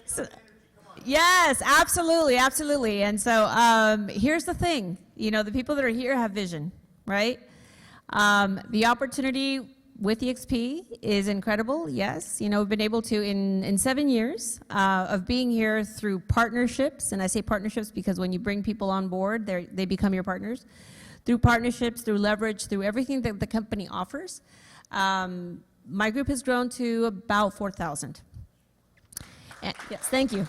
So, yes, absolutely, absolutely. And so here's the thing. You know, the people that are here have vision, right? The opportunity with EXP is incredible, yes. You know, we've been able to, in 7 years of being here through partnerships, and I say partnerships because when you bring people on board, they become your partners. Through partnerships, through leverage, through everything that the company offers, my group has grown to about 4,000. Yes, thank you.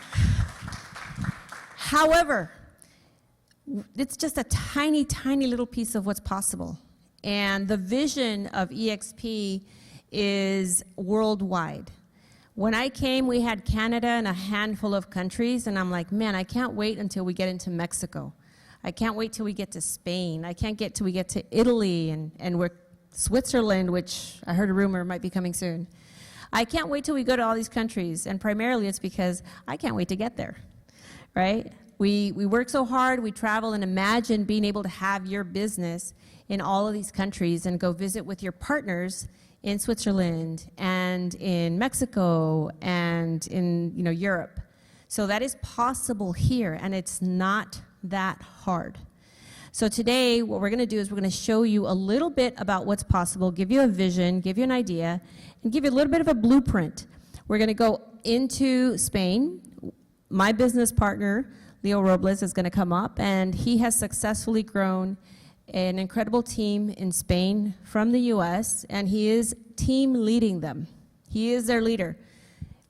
However, it's just a tiny, tiny little piece of what's possible. And the vision of EXP is worldwide. When I came, we had Canada and a handful of countries, and I'm like, man, I can't wait until we get into Mexico. I can't wait till we get to Spain. I can't get till we get to Italy and we're Switzerland, which I heard a rumor might be coming soon. I can't wait till we go to all these countries, and primarily it's because I can't wait to get there, right? We work so hard, we travel, and imagine being able to have your business in all of these countries and go visit with your partners in Switzerland and in Mexico and in Europe. So that is possible here, and it's not that hard. So today, what we're going to do is we're going to show you a little bit about what's possible, give you a vision, give you an idea, and give you a little bit of a blueprint. We're going to go into Spain. My business partner, Leo Robles, is going to come up, and he has successfully grown an incredible team in Spain from the US, and he is team leading them. He is their leader.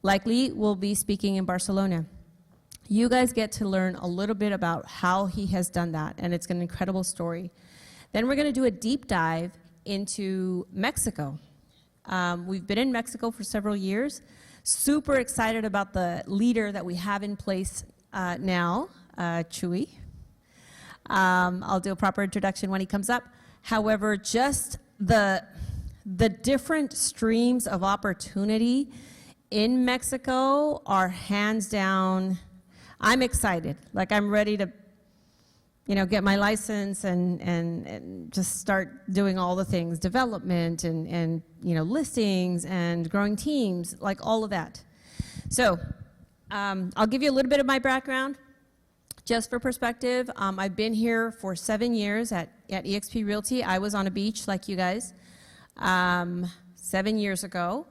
Likely will be speaking in Barcelona. You guys get to learn a little bit about how he has done that, and it's an incredible story. Then we're going to do a deep dive into Mexico. We've been in Mexico for several years. Super excited about the leader that we have in place now, Chuy. I'll do a proper introduction when he comes up. However, just the different streams of opportunity in Mexico are hands down. I'm excited. Like, I'm ready to, get my license and just start doing all the things, development and listings and growing teams, like all of that. So I'll give you a little bit of my background. Just for perspective, I've been here for 7 years at eXp Realty. I was on a beach like you guys 7 years ago.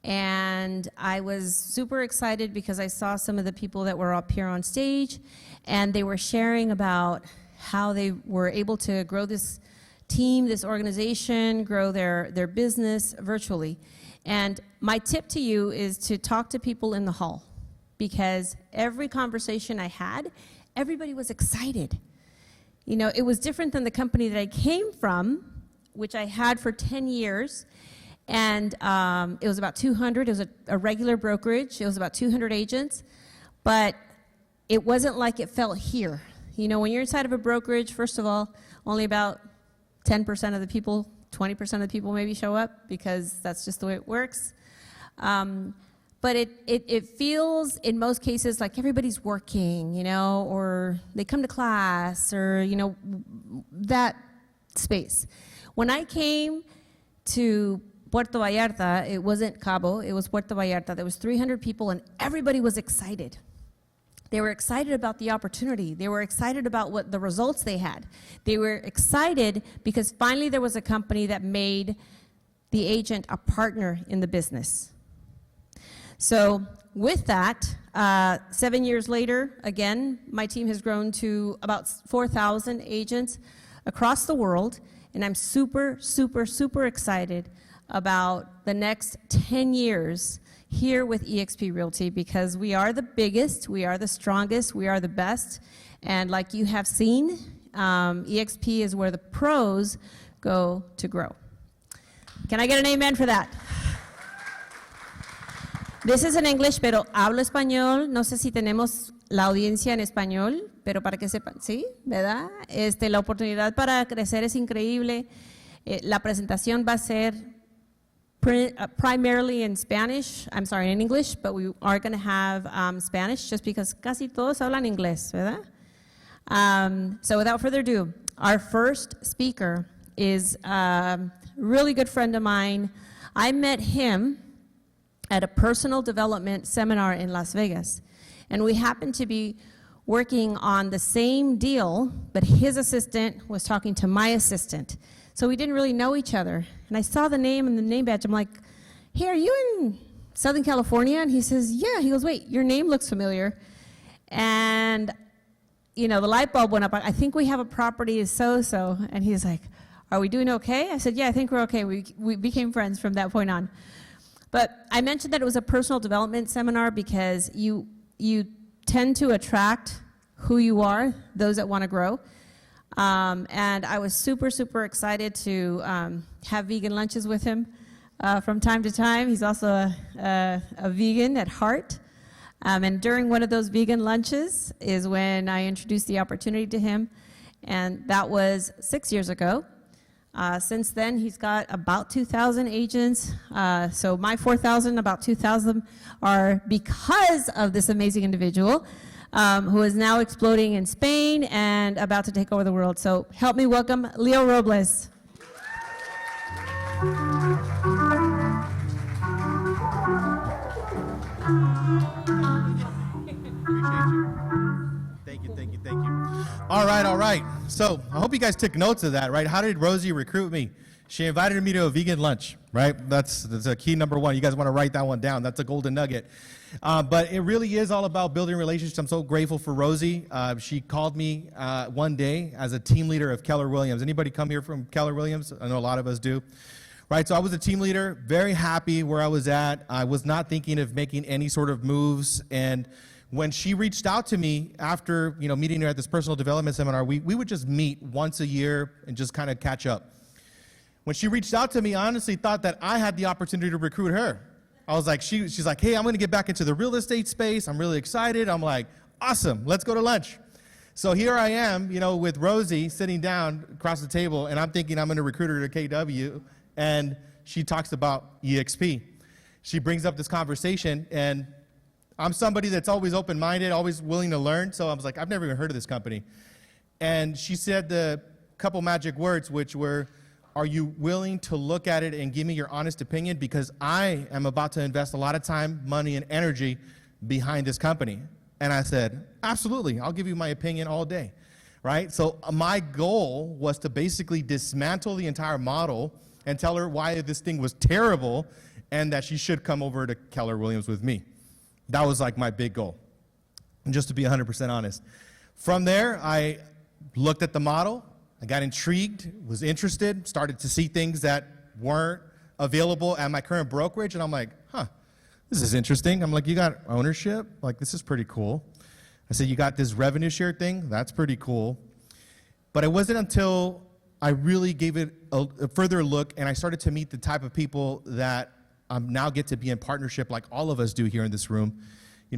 And I was super excited because I saw some of the people that were up here on stage, and they were sharing about how they were able to grow this team, this organization, grow their business virtually. And my tip to you is to talk to people in the hall, because every conversation I had, everybody was excited. It was different than the company that I came from, which I had for 10 years. And it was about 200, it was a regular brokerage, it was about 200 agents, but it wasn't like it felt here. When you're inside of a brokerage, first of all, only about 10% of the people, 20% of the people maybe show up, because that's just the way it works. But it feels, in most cases, like everybody's working, or they come to class, or, that space. When I came to Puerto Vallarta, it wasn't Cabo, it was Puerto Vallarta. There was 300 people, and everybody was excited. They were excited about the opportunity. They were excited about what the results they had. They were excited because finally there was a company that made the agent a partner in the business. So with that, 7 years later, again, my team has grown to about 4,000 agents across the world, and I'm super, super, super excited about the next 10 years here with eXp Realty, because we are the biggest, we are the strongest, we are the best, and like you have seen, eXp is where the pros go to grow. Can I get an amen for that? This is in English, pero hablo español. No sé si tenemos la audiencia en español, pero para que sepan, ¿sí? ¿Verdad? La oportunidad para crecer es increíble. La presentación va a ser primarily in Spanish, in English, but we are going to have Spanish just because casi todos hablan inglés, ¿verdad? So without further ado, our first speaker is a really good friend of mine. I met him at a personal development seminar in Las Vegas. And we happened to be working on the same deal, but his assistant was talking to my assistant. So we didn't really know each other. And I saw the name and the name badge. I'm like, hey, are you in Southern California? And he says, yeah. He goes, wait, your name looks familiar. And, you know, the light bulb went up. I think we have a property so-so. And he's like, are we doing okay? I said, yeah, I think we're okay. We became friends from that point on. But I mentioned that it was a personal development seminar because you tend to attract who you are, those that want to grow. And I was super, super excited to have vegan lunches with him from time to time. He's also a vegan at heart. And during one of those vegan lunches is when I introduced the opportunity to him. And that was 6 years ago. Since then, he's got about 2,000 agents. So my 4,000, about 2,000 are because of this amazing individual who is now exploding in Spain and about to take over the world. So help me welcome Leo Robles. Thank you. All right. So I hope you guys took notes of that, right? How did Rosie recruit me? She invited me to a vegan lunch, right? That's a key number one. You guys want to write that one down. That's a golden nugget. But it really is all about building relationships. I'm so grateful for Rosie. She called me one day as a team leader of Keller Williams. Anybody come here from Keller Williams? I know a lot of us do. Right, so I was a team leader, very happy where I was at. I was not thinking of making any sort of moves. And when she reached out to me after meeting her at this personal development seminar, we would just meet once a year and just kind of catch up. When she reached out to me, I honestly thought that I had the opportunity to recruit her. I was like, she's like, hey, I'm going to get back into the real estate space. I'm really excited. I'm like, awesome, let's go to lunch. So here I am, with Rosie sitting down across the table, and I'm thinking I'm going to recruit her to KW, and she talks about EXP. She brings up this conversation, and I'm somebody that's always open-minded, always willing to learn, so I was like, I've never even heard of this company. And she said the couple magic words, which were, are you willing to look at it and give me your honest opinion? Because I am about to invest a lot of time, money, and energy behind this company. And I said, absolutely, I'll give you my opinion all day, right? So my goal was to basically dismantle the entire model and tell her why this thing was terrible and that she should come over to Keller Williams with me. That was like my big goal, and just to be 100% honest. From there, I looked at the model, I got intrigued, was interested, started to see things that weren't available at my current brokerage, and I'm like, this is interesting. I'm like, you got ownership? Like, this is pretty cool. I said, you got this revenue share thing? That's pretty cool. But it wasn't until I really gave it a further look and I started to meet the type of people that now get to be in partnership like all of us do here in this room.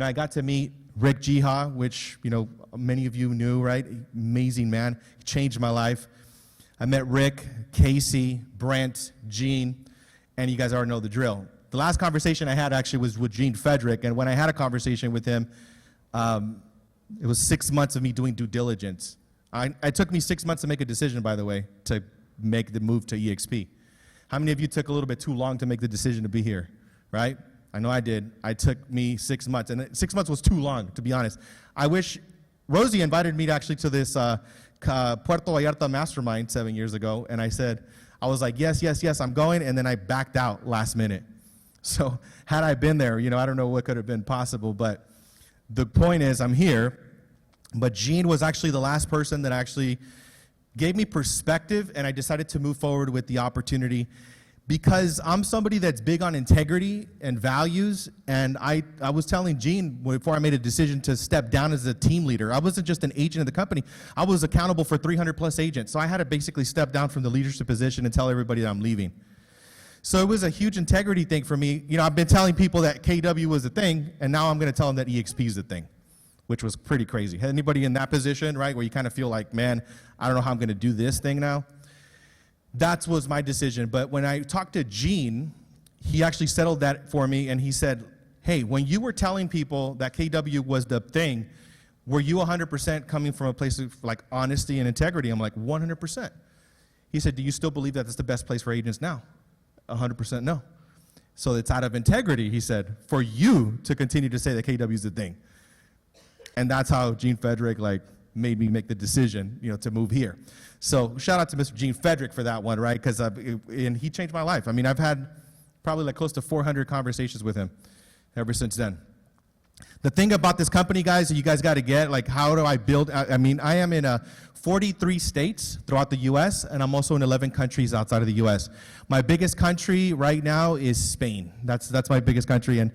I got to meet Rick Jiha, which, many of you knew, right? Amazing man. He changed my life. I met Rick, Casey, Brent, Gene, and you guys already know the drill. The last conversation I had actually was with Gene Frederick, and when I had a conversation with him, it was 6 months of me doing due diligence. It took me 6 months to make a decision, by the way, to make the move to EXP. How many of you took a little bit too long to make the decision to be here, right? I know I did. It took me 6 months, and 6 months was too long, to be honest. I wish Rosie invited me actually to this Puerto Vallarta mastermind 7 years ago, and I was like, yes, I'm going, and then I backed out last minute. So had I been there, I don't know what could have been possible, but the point is I'm here. But Gene was actually the last person that actually gave me perspective, and I decided to move forward with the opportunity because I'm somebody that's big on integrity and values, and I was telling Gene before I made a decision to step down as a team leader. I wasn't just an agent of the company. I was accountable for 300 plus agents, so I had to basically step down from the leadership position and tell everybody that I'm leaving. So it was a huge integrity thing for me. I've been telling people that KW was a thing, and now I'm going to tell them that EXP is a thing, which was pretty crazy. Anybody in that position, right, where you kind of feel like, man, I don't know how I'm going to do this thing now? That was my decision. But when I talked to Gene, he actually settled that for me, and he said, hey, when you were telling people that KW was the thing, were you 100% coming from a place of like honesty and integrity? I'm like, 100%. He said, do you still believe that that's the best place for agents now? 100% no. So it's out of integrity, he said, for you to continue to say that KW is the thing. And that's how Gene Frederick made me make the decision, to move here. So shout out to Mr. Gene Frederick for that one, right? Because and he changed my life. I mean, I've had probably close to 400 conversations with him ever since then. The thing about this company, guys, that you guys got to get, how do I build? I mean, I am in 43 states throughout the U.S., and I'm also in 11 countries outside of the U.S. My biggest country right now is Spain. That's my biggest country, and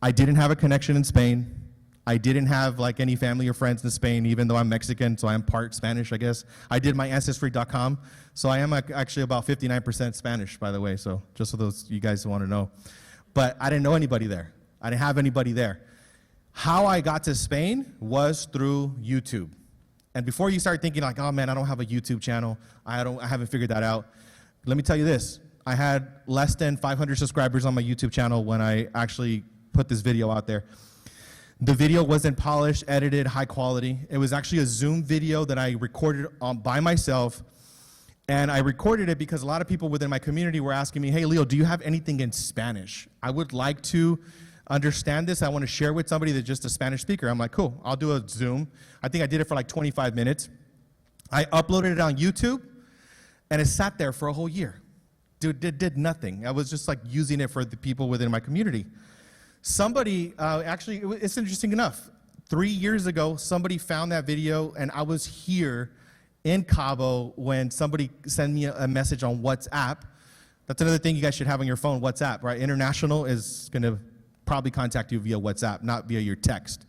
I didn't have a connection in Spain. I didn't have any family or friends in Spain, even though I'm Mexican, so I'm part Spanish, I guess. I did my Ancestry.com, so I am actually about 59% Spanish, by the way, so just so those you guys want to know. But I didn't know anybody there. I didn't have anybody there. How I got to Spain was through YouTube. And before you start thinking oh man, I don't have a YouTube channel, I haven't figured that out, let me tell you this. I had less than 500 subscribers on my YouTube channel when I actually put this video out there. The video wasn't polished, edited, high quality. It was actually a Zoom video that I recorded by myself. And I recorded it because a lot of people within my community were asking me, hey, Leo, do you have anything in Spanish? I would like to understand this. I want to share with somebody that's just a Spanish speaker. I'm like, cool, I'll do a Zoom. I think I did it for 25 minutes. I uploaded it on YouTube, and it sat there for a whole year. Dude, it did nothing. I was just using it for the people within my community. Somebody, actually, it's interesting enough. 3 years ago, somebody found that video, and I was here in Cabo when somebody sent me a message on WhatsApp. That's another thing you guys should have on your phone, WhatsApp, right? International is going to probably contact you via WhatsApp, not via your text.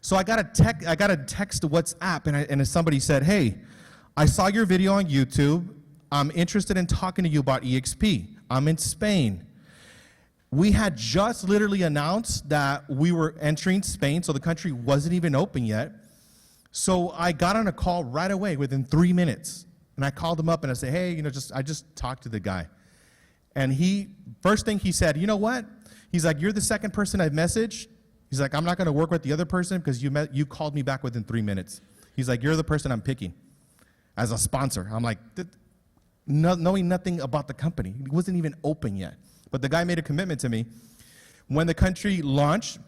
So I got a text to WhatsApp, and somebody said, hey, I saw your video on YouTube. I'm interested in talking to you about EXP. I'm in Spain. We had just literally announced that we were entering Spain, so the country wasn't even open yet. So I got on a call right away within 3 minutes, and I called him up and I said, hey, I just talked to the guy. And first thing he said, you know what? He's like, you're the second person I've messaged. He's like, I'm not going to work with the other person because you called me back within 3 minutes. He's like, you're the person I'm picking as a sponsor. I'm like, knowing nothing about the company. It wasn't even open yet. But the guy made a commitment to me. When the country launched,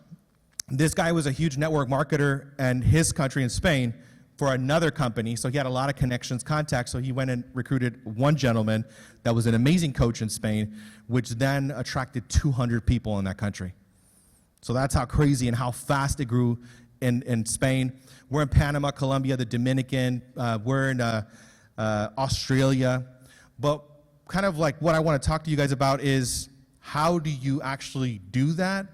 this guy was a huge network marketer in his country in Spain for another company, so he had a lot of connections, contacts, so he went and recruited one gentleman that was an amazing coach in Spain, which then attracted 200 people in that country. So that's how crazy and how fast it grew in Spain. We're in Panama, Colombia, the Dominican, we're in Australia. But kind of what I want to talk to you guys about is how do you actually do that?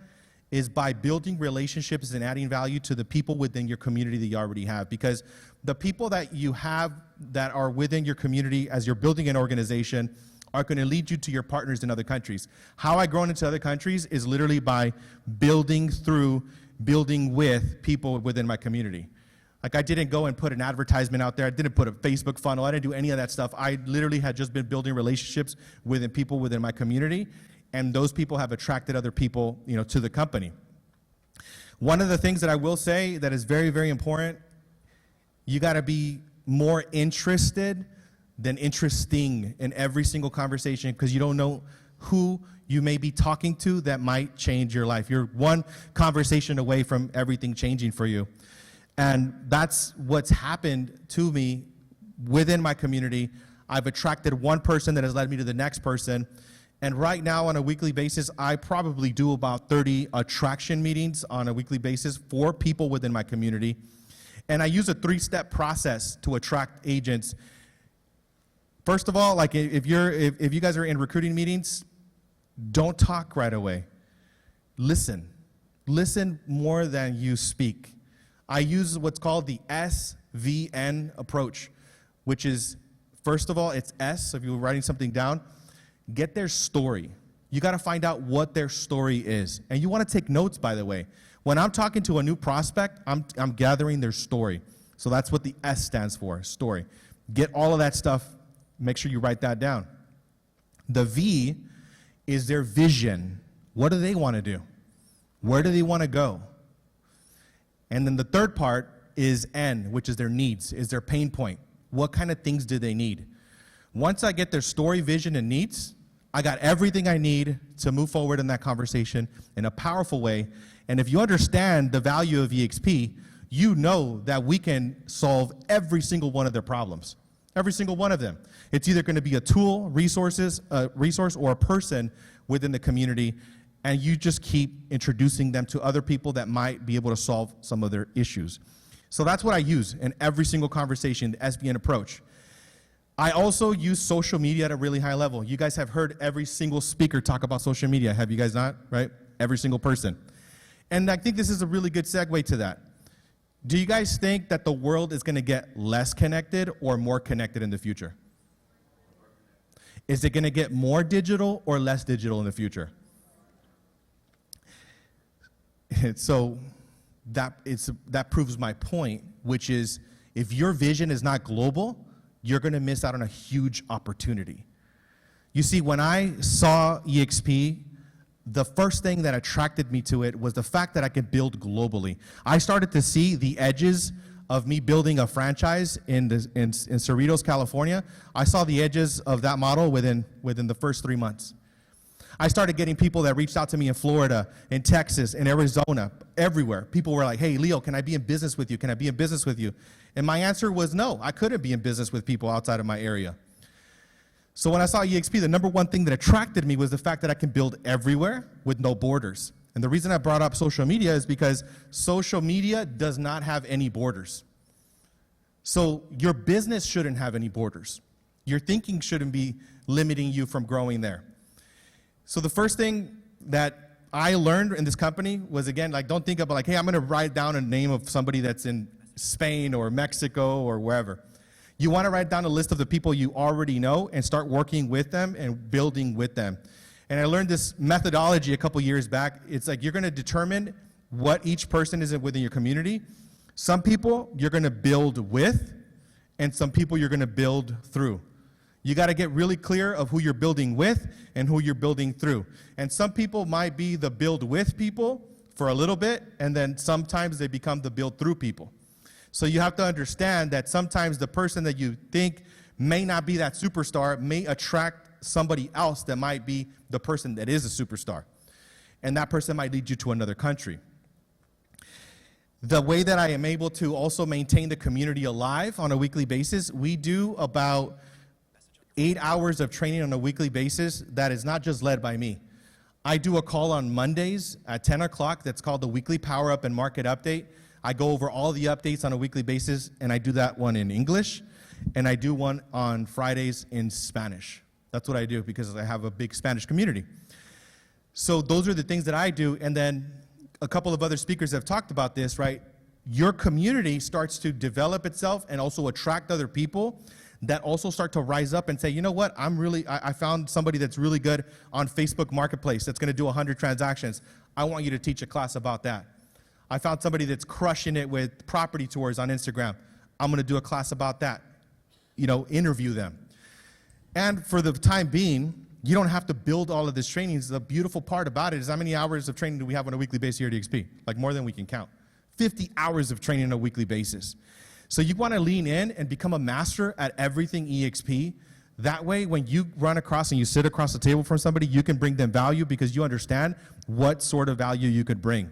Is by building relationships and adding value to the people within your community that you already have. Because the people that you have that are within your community as you're building an organization are going to lead you to your partners in other countries. How I grown into other countries is literally by building with people within my community. I didn't go and put an advertisement out there. I didn't put a Facebook funnel. I didn't do any of that stuff. I literally had just been building relationships with people within my community. And those people have attracted other people, to the company. One of the things that I will say that is very, very important, you got to be more interested than interesting in every single conversation because you don't know who you may be talking to that might change your life. You're one conversation away from everything changing for you. And that's what's happened to me within my community. I've attracted one person that has led me to the next person. And right now, on a weekly basis, I probably do about 30 attraction meetings on a weekly basis for people within my community. And I use a 3-step process to attract agents. First of all, if you guys are in recruiting meetings, don't talk right away. Listen. Listen more than you speak. I use what's called the SVN approach, which is, first of all, it's S, so if you're writing something down, get their story. You got to find out what their story is. And you want to take notes, by the way. When I'm talking to a new prospect, I'm gathering their story. So that's what the S stands for, story. Get all of that stuff. Make sure you write that down. The V is their vision. What do they want to do? Where do they want to go? And then the third part is N, which is their needs, is their pain point. What kind of things do they need? Once I get their story, vision, and needs, I got everything I need to move forward in that conversation in a powerful way. And if you understand the value of EXP, you know that we can solve every single one of their problems. Every single one of them. It's either going to be a tool, resource, or a person within the community, and you just keep introducing them to other people that might be able to solve some of their issues. So that's what I use in every single conversation, the SBN approach. I also use social media at a really high level. You guys have heard every single speaker talk about social media, have you guys not? Right? Every single person. And I think this is a really good segue to that. Do you guys think that the world is going to get less connected or more connected in the future? Is it going to get more digital or less digital in the future? So that proves my point, which is if your vision is not global, you're going to miss out on a huge opportunity. You see, when I saw EXP, the first thing that attracted me to it was the fact that I could build globally. I started to see the edges of me building a franchise in Cerritos, California. I saw the edges of that model within the first 3 months. I started getting people that reached out to me in Florida, in Texas, in Arizona, everywhere. People were like, hey, Leo, can I be in business with you? Can I be in business with you? And my answer was no, I couldn't be in business with people outside of my area. So when I saw EXP, the number one thing that attracted me was the fact that I can build everywhere with no borders. And the reason I brought up social media is because social media does not have any borders. So your business shouldn't have any borders. Your thinking shouldn't be limiting you from growing there. So the first thing that I learned in this company was, again, like, don't think about like, hey, I'm going to write down a name of somebody that's in Spain or Mexico or wherever. You want to write down a list of the people you already know and start working with them and building with them. And I learned this methodology a couple years back. It's like you're going to determine what each person is within your community. Some people you're going to build with, and some people you're going to build through. You got to get really clear of who you're building with and who you're building through. And some people might be the build with people for a little bit, and then sometimes they become the build through people. So you have to understand that sometimes the person that you think may not be that superstar may attract somebody else that might be the person that is a superstar. And that person might lead you to another country. The way that I am able to also maintain the community alive on a weekly basis, we do about 8 hours of training on a weekly basis that is not just led by me. I do a call on Mondays at 10 o'clock that's called the Weekly Power Up and Market Update. I go over all the updates on a weekly basis, and I do that one in English, and I do one on Fridays in Spanish. That's what I do because I have a big Spanish community. So those are the things that I do, and then a couple of other speakers have talked about this, right? Your community starts to develop itself and also attract other people that also start to rise up and say, you know what, I found somebody that's really good on Facebook Marketplace that's going to do 100 transactions. I want you to teach a class about that. I found somebody that's crushing it with property tours on Instagram. I'm going to do a class about that. You know, interview them. And for the time being, you don't have to build all of this training. The beautiful part about it is how many hours of training do we have on a weekly basis here at EXP? Like more than we can count. 50 hours of training on a weekly basis. So you want to lean in and become a master at everything EXP. That way, when you run across and you sit across the table from somebody, you can bring them value because you understand what sort of value you could bring.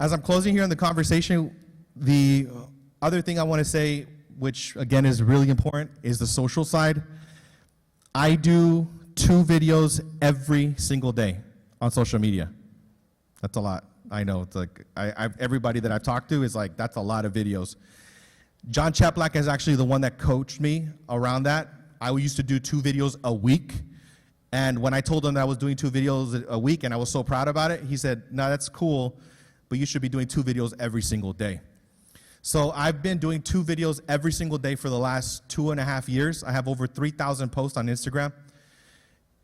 As I'm closing here in the conversation, the other thing I want to say, which again is really important, is the social side. I do 2 videos every single day on social media. That's a lot. I know, it's like, everybody that I've talked to is like, that's a lot of videos. John Cheplack is actually the one that coached me around that. I used to do 2 videos a week, and when I told him that I was doing 2 videos a week and I was so proud about it, he said, no, that's cool, but you should be doing 2 videos every single day. So I've been doing 2 videos every single day for the last 2.5 years. I have over 3,000 posts on Instagram.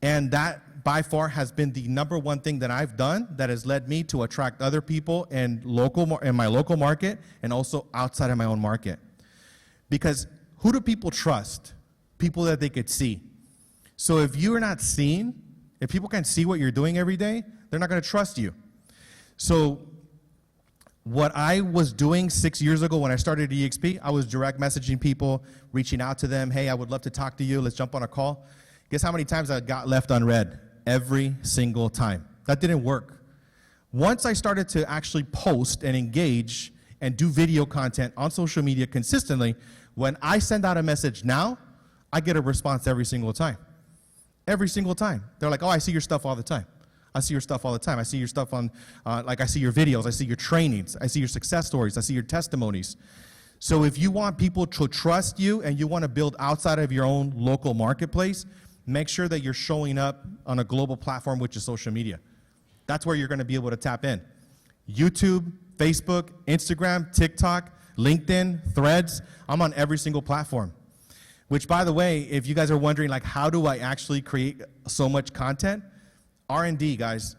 And that, by far, has been the number one thing that I've done that has led me to attract other people in my local market and also outside of my own market. Because who do people trust? People that they could see. So if you're not seen, if people can't see what you're doing every day, they're not going to trust you. So what I was doing 6 years ago when I started EXP, I was direct messaging people, reaching out to them. Hey, I would love to talk to you. Let's jump on a call. Guess how many times I got left unread? Every single time. That didn't work. Once I started to actually post and engage and do video content on social media consistently, when I send out a message now, I get a response every single time. Every single time. They're like, oh, I see your stuff all the time. I see your stuff all the time. I see your stuff on, like I see your videos, I see your trainings, I see your success stories, I see your testimonies. So if you want people to trust you and you want to build outside of your own local marketplace, make sure that you're showing up on a global platform, which is social media. That's where you're going to be able to tap in. YouTube, Facebook, Instagram, TikTok, LinkedIn, Threads. I'm on every single platform. Which, by the way, if you guys are wondering, like, how do I actually create so much content? R&D, guys.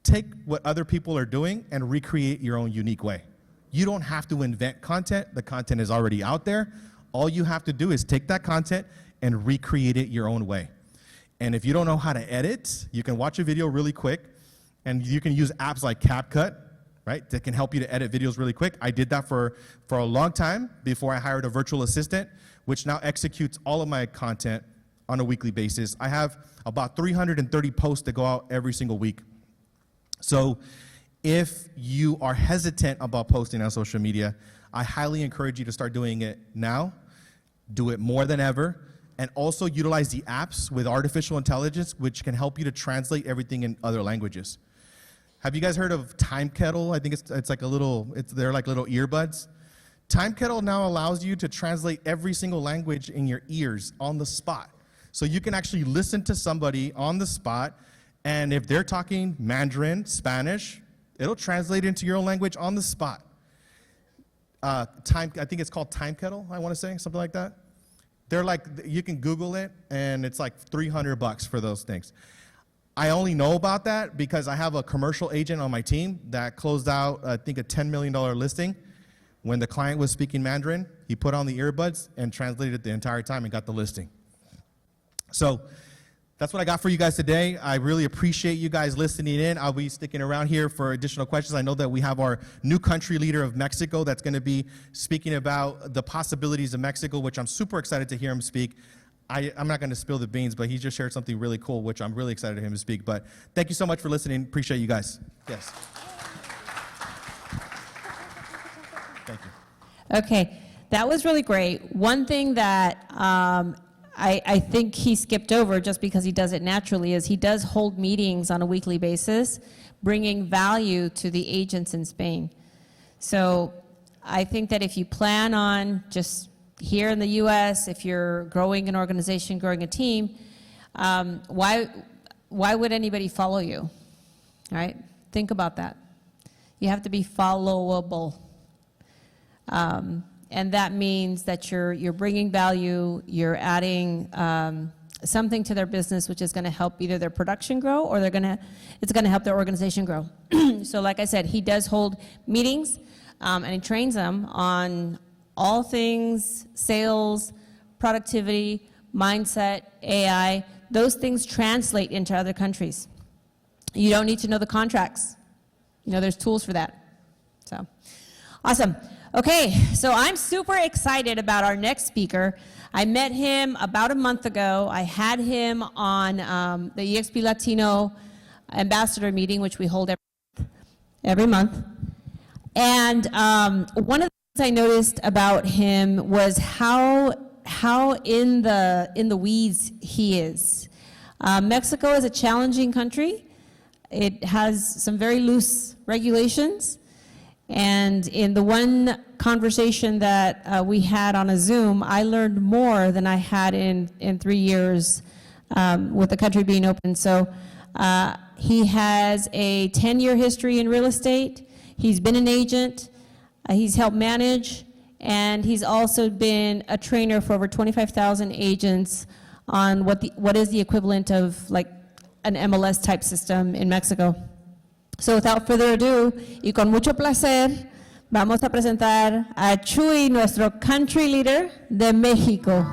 Take what other people are doing and recreate your own unique way. You don't have to invent content. The content is already out there. All you have to do is take that content and recreate it your own way. And if you don't know how to edit, you can watch a video really quick, and you can use apps like CapCut, right, that can help you to edit videos really quick. I did that for a long time before I hired a virtual assistant, which now executes all of my content on a weekly basis. I have about 330 posts that go out every single week. So if you are hesitant about posting on social media, I highly encourage you to start doing it now. Do it more than ever. And also utilize the apps with artificial intelligence, which can help you to translate everything in other languages. Have you guys heard of Time Kettle? I think it's like a little, they're like little earbuds. Time Kettle now allows you to translate every single language in your ears on the spot. So you can actually listen to somebody on the spot, and if they're talking Mandarin, Spanish, it'll translate into your own language on the spot. I think it's called Time Kettle, I want to say, something like that. They're like, you can Google it, and it's like $300 for those things. I only know about that because I have a commercial agent on my team that closed out, I think, a $10 million listing. When the client was speaking Mandarin, he put on the earbuds and translated it the entire time and got the listing. So that's what I got for you guys today. I really appreciate you guys listening in. I'll be sticking around here for additional questions. I know that we have our new country leader of Mexico that's going to be speaking about the possibilities of Mexico, which I'm super excited to hear him speak. I'm not going to spill the beans, but he just shared something really cool, which I'm really excited to hear him speak. But thank you so much for listening. Appreciate you guys. Yes. Thank you. Okay, that was really great. One thing that I think he skipped over just because he does it naturally is he does hold meetings on a weekly basis, bringing value to the agents in Spain. So I think that if you plan on just here in the U.S., if you're growing an organization, growing a team, why would anybody follow you? All right? Think about that. You have to be followable. And that means that you're bringing value, you're adding something to their business which is going to help either their production grow or it's going to help their organization grow. So like I said, he does hold meetings and he trains them on all things sales, productivity, mindset, AI. Those things translate into other countries. You don't need to know the contracts. You know, there's tools for that. So, awesome. Okay, so I'm super excited about our next speaker. I met him about a month ago. I had him on the EXP Latino Ambassador meeting, which we hold every month. And one of the things I noticed about him was how in the weeds he is. Mexico is a challenging country. It has some very loose regulations. And in the one conversation that we had on a Zoom, I learned more than I had in 3 years with the country being open. So he has a 10-year history in real estate. He's been an agent. He's helped manage. And he's also been a trainer for over 25,000 agents on what is the equivalent of like an MLS type system in Mexico. So without further ado, y con mucho placer, vamos a presentar a Chuy, nuestro country leader de México.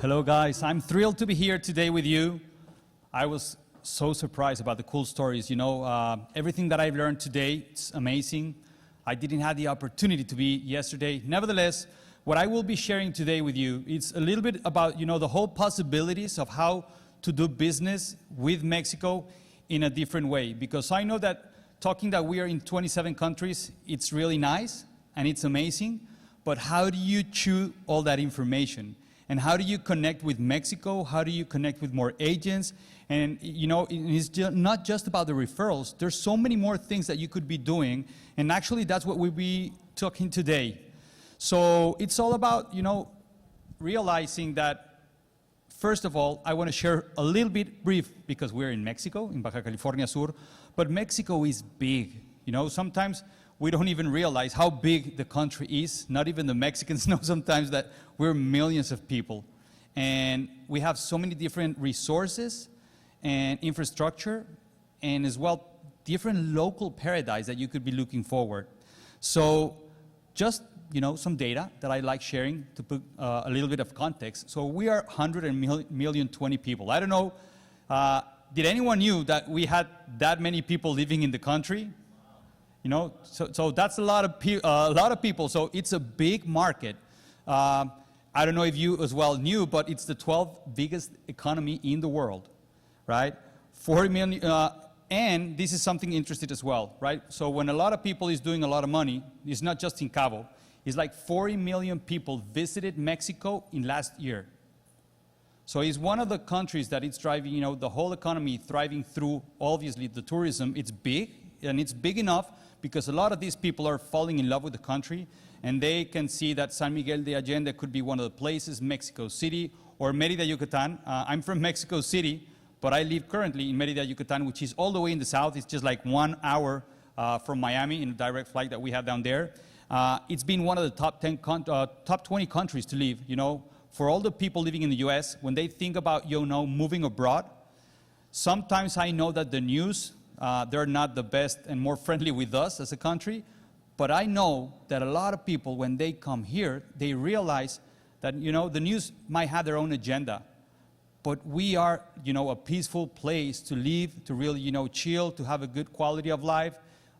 Hello guys, I'm thrilled to be here today with you. I was so surprised about the cool stories. You know, everything that I've learned today, it's amazing. I didn't have the opportunity to be yesterday. Nevertheless, what I will be sharing today with you, it's a little bit about, you know, the whole possibilities of how to do business with Mexico in a different way. Because I know that talking that we are in 27 countries, it's really nice and it's amazing, but how do you chew all that information? And how do you connect with Mexico? How do you connect with more agents? And you know, it's not just about the referrals. There's so many more things that you could be doing. And actually, that's what we'll be talking today. So it's all about, you know, realizing that, first of all, I want to share a little bit brief, because we're in Mexico, in Baja California Sur, but Mexico is big. You know, sometimes we don't even realize how big the country is. Not even the Mexicans know sometimes that we're millions of people. And we have so many different resources and infrastructure, and as well, different local paradise that you could be looking forward. So just, you know, some data that I like sharing to put a little bit of context. So we are 120 people. I don't know, did anyone knew that we had that many people living in the country? You know, so that's a lot of people. So it's a big market. I don't know if you as well knew, but it's the 12th biggest economy in the world, right? 40 million, and this is something interesting as well, right? So when a lot of people is doing a lot of money, it's not just in Cabo. It's like 40 million people visited Mexico in last year. So it's one of the countries that it's driving, you know, the whole economy thriving through, obviously, the tourism. It's big, and it's big enough because a lot of these people are falling in love with the country, and they can see that San Miguel de Allende could be one of the places, Mexico City, or Mérida, Yucatan. I'm from Mexico City, but I live currently in Mérida, Yucatan, which is all the way in the south. It's just like 1 hour from Miami in a direct flight that we have down there. It's been one of the top 20 countries to live. You know, for all the people living in the U.S., when they think about, you know, moving abroad, sometimes I know that the news, they're not the best and more friendly with us as a country, but I know that a lot of people, when they come here, they realize that, you know, the news might have their own agenda, but we are, you know, a peaceful place to live, to really, you know, chill, to have a good quality of life.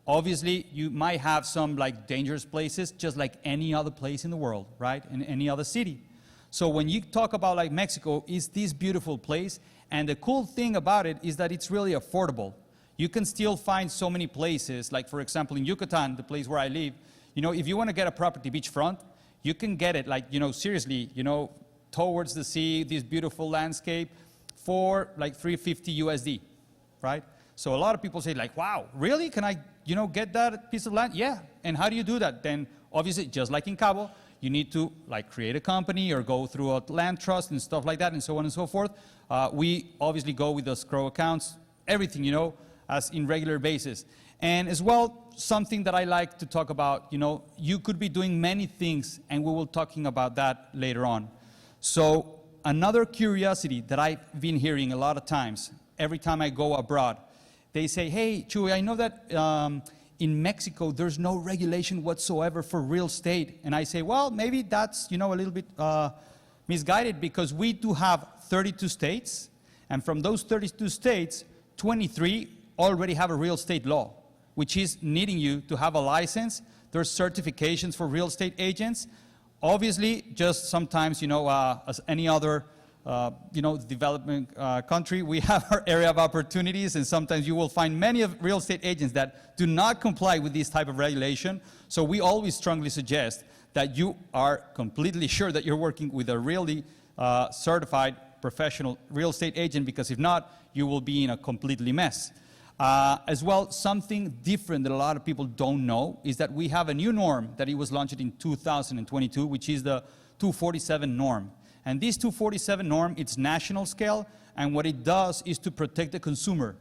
Obviously, you might have some like dangerous places, just like any other place in the world, right? In any other city. So when you talk about like Mexico, it's this beautiful place, and the cool thing about it is that it's really affordable. You can still find so many places, like for example in Yucatan, the place where I live, you know, if you want to get a property beachfront, you can get it like, you know, seriously, you know, towards the sea, this beautiful landscape for like $350 USD, right? So a lot of people say like, wow, really? Can I, you know, get that piece of land? Yeah. And how do you do that? Then obviously, just like in Cabo, you need to like create a company or go through a land trust and stuff like that and so on and so forth. We obviously go with the escrow accounts, everything, you know, as in regular basis. And as well, something that I like to talk about, you know, you could be doing many things, and we will talking about that later on. So another curiosity that I've been hearing a lot of times, every time I go abroad, they say, hey, Chuy, I know that in Mexico there's no regulation whatsoever for real estate. And I say, well, maybe that's, you know, a little bit misguided, because we do have 32 states, and from those 32 states, 23 already have a real estate law, which is needing you to have a license. There's certifications for real estate agents. Obviously, just sometimes, you know, as any other, you know, development country, we have our area of opportunities, and sometimes you will find many of real estate agents that do not comply with this type of regulation. So we always strongly suggest that you are completely sure that you're working with a really certified professional real estate agent, because if not, you will be in a completely mess. As well, something different that a lot of people don't know is that we have a new norm that it was launched in 2022, which is the 247 norm. And this 247 norm, it's national scale, and what it does is to protect the consumer.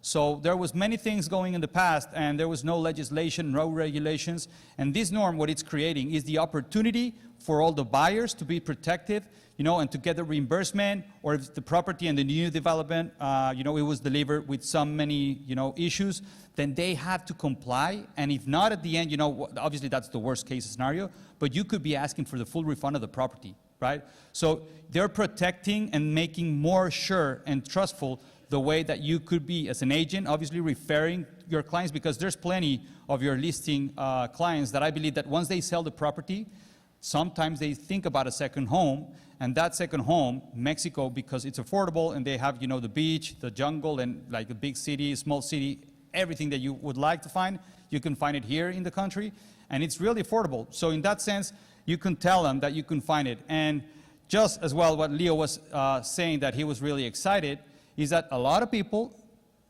So there was many things going in the past, and there was no legislation, no regulations, and this norm, what it's creating is the opportunity for all the buyers to be protected, you know, and to get the reimbursement, or if the property and the new development, you know, it was delivered with so many, you know, issues, then they have to comply. And if not at the end, you know, obviously that's the worst case scenario, but you could be asking for the full refund of the property, right? So they're protecting and making more sure and trustful the way that you could be as an agent, obviously referring your clients, because there's plenty of your listing clients that I believe that once they sell the property, sometimes they think about a second home, and that second home, Mexico, because it's affordable and they have, you know, the beach, the jungle, and like a big city, small city, everything that you would like to find, you can find it here in the country, and it's really affordable. So in that sense, you can tell them that you can find it. And just as well, what Leo was saying, that he was really excited, is that a lot of people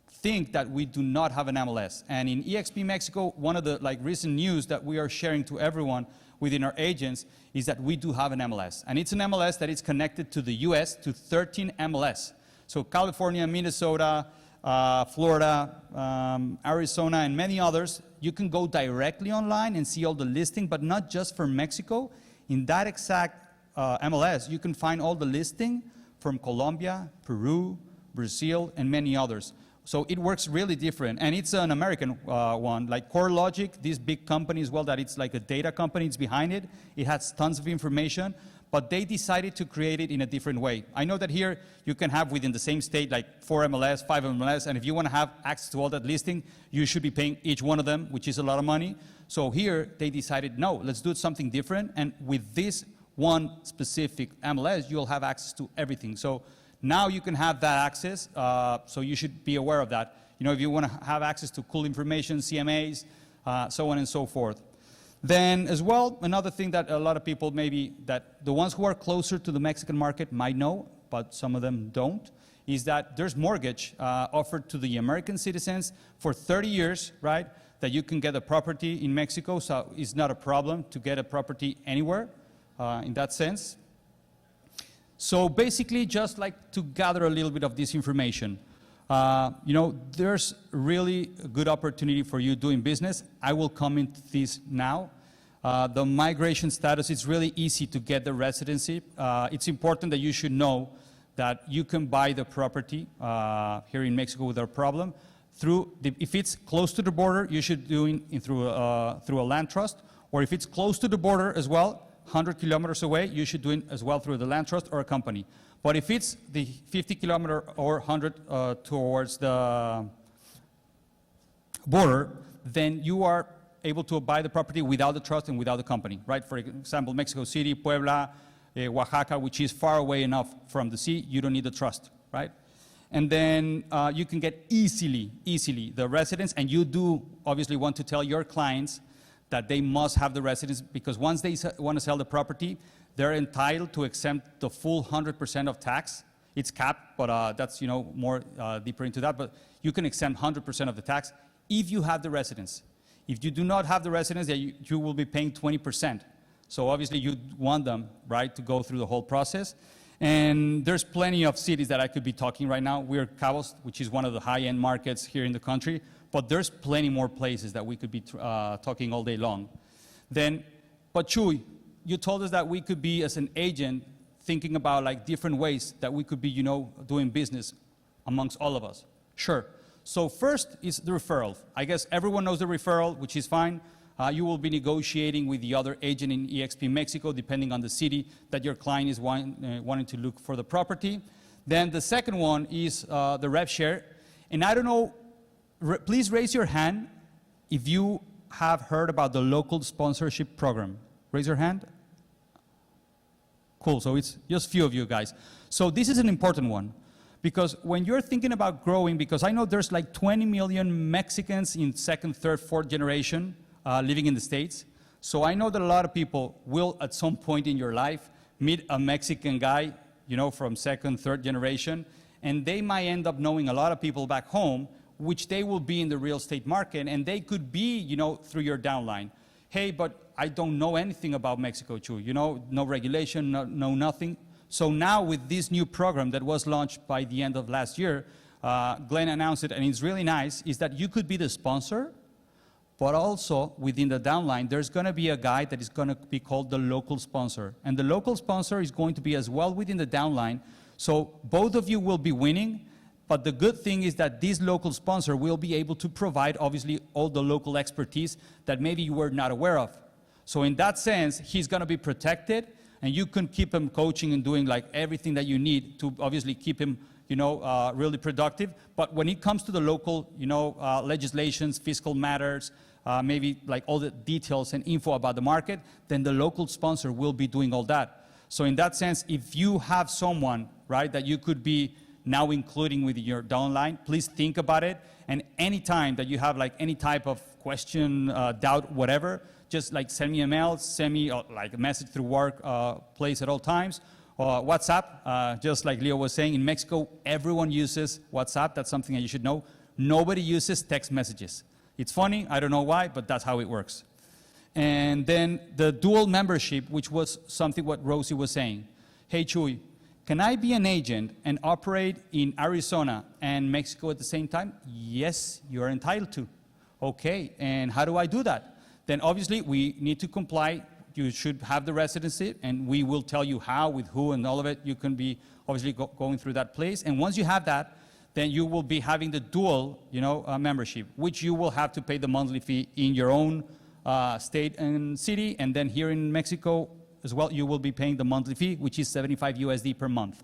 think that we do not have an MLS. And in eXp Mexico, one of the recent news that we are sharing to everyone within our agents is that we do have an MLS. And it's an MLS that is connected to the US, to 13 MLS. So California, Minnesota, Florida, Arizona, and many others, you can go directly online and see all the listing, but not just for Mexico. In that exact MLS, you can find all the listing from Colombia, Peru, Brazil, and many others. So it works really different, and it's an American one, like CoreLogic, this big company as well, that it's like a data company, it's behind it. It has tons of information, but they decided to create it in a different way. I know that here you can have within the same state like 4 MLS, 5 MLS, and if you want to have access to all that listing, you should be paying each one of them, which is a lot of money. So here they decided, no, let's do something different, and with this one specific MLS, you'll have access to everything. So now you can have that access, so you should be aware of that. You know, if you want to have access to cool information, CMAs, so on and so forth. Then as well, another thing that a lot of people maybe, that the ones who are closer to the Mexican market might know, but some of them don't, is that there's mortgage offered to the American citizens for 30 years, right? That you can get a property in Mexico, so it's not a problem to get a property anywhere in that sense. So basically, just like to gather a little bit of this information. You know, there's really a good opportunity for you doing business. I will come into this now. The migration status, it's really easy to get the residency. It's important that you should know that you can buy the property here in Mexico without a problem. If it's close to the border, you should do it through a land trust, or if it's close to the border as well, 100 kilometers away, you should do it as well through the land trust or a company. But if it's the 50 kilometer or 100 towards the border, then you are able to buy the property without the trust and without the company, right? For example, Mexico City, Puebla, Oaxaca, which is far away enough from the sea, you don't need the trust, right? And then you can get easily the residence, and you do obviously want to tell your clients that they must have the residence, because once they want to sell the property, they're entitled to exempt the full 100% of tax. It's capped, but that's, you know, more deeper into that, but you can exempt 100% of the tax if you have the residence. If you do not have the residence, you will be paying 20%. So obviously you want them, right, to go through the whole process. And there's plenty of cities that I could be talking right now. We're CABO, which is one of the high-end markets here in the country, but there's plenty more places that we could be talking all day long. Then, but Chuy, you told us that we could be, as an agent, thinking about like different ways that we could be, you know, doing business amongst all of us. Sure. So first is the referral. I guess everyone knows the referral, which is fine. You will be negotiating with the other agent in eXp Mexico, depending on the city that your client is wanting to look for the property. Then the second one is the rev share. And I don't know, please raise your hand if you have heard about the local sponsorship program. Raise your hand. Cool, so it's just a few of you guys. So this is an important one, because when you're thinking about growing, because I know there's like 20 million Mexicans in second, third, fourth generation living in the States. So I know that a lot of people will, at some point in your life, meet a Mexican guy, you know, from second, third generation, and they might end up knowing a lot of people back home, which they will be in the real estate market, and they could be, you know, through your downline. Hey, but I don't know anything about Mexico, Chuy. You know, no regulation, no nothing. So now with this new program that was launched by the end of last year, Glenn announced it, and it's really nice, is that you could be the sponsor, but also within the downline, there's going to be a guy that is going to be called the local sponsor. And the local sponsor is going to be as well within the downline. So both of you will be winning. But the good thing is that this local sponsor will be able to provide, obviously, all the local expertise that maybe you were not aware of. So in that sense, he's going to be protected, and you can keep him coaching and doing like everything that you need to obviously keep him, really productive. But when it comes to the local, legislations, fiscal matters, maybe like all the details and info about the market, then the local sponsor will be doing all that. So in that sense, if you have someone, right, that you could be now including with your downline, please think about it. And anytime that you have like any type of question, doubt, whatever, just like send me a mail, send me like a message through Workplace at all times, or WhatsApp. Just like Leo was saying, in Mexico, everyone uses WhatsApp. That's something that you should know. Nobody uses text messages. It's funny, I don't know why, but that's how it works. And then the dual membership, which was something what Rosie was saying. Hey, Chuy, can I be an agent and operate in Arizona and Mexico at the same time? Yes, you are entitled to. Okay, and how do I do that? Then obviously we need to comply. You should have the residency, and we will tell you how, with who, and all of it. You can be obviously going through that place. And once you have that, then you will be having the dual, membership, which you will have to pay the monthly fee in your own state and city, and then here in Mexico as well, you will be paying the monthly fee, which is 75 USD per month.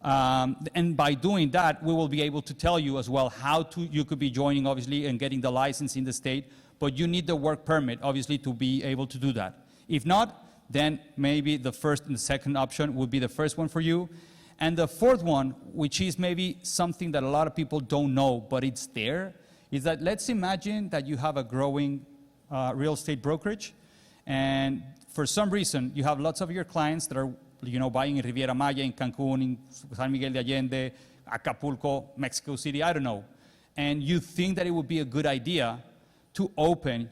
And by doing that, we will be able to tell you as well how you could be joining, obviously, and getting the license in the state, but you need the work permit, obviously, to be able to do that. If not, then maybe the first and the second option would be the first one for you. And the fourth one, which is maybe something that a lot of people don't know, but it's there, is that let's imagine that you have a growing real estate brokerage, and for some reason you have lots of your clients that are buying in Riviera Maya, in Cancun, in San Miguel de Allende, Acapulco, Mexico City, I don't know, and you think that it would be a good idea to open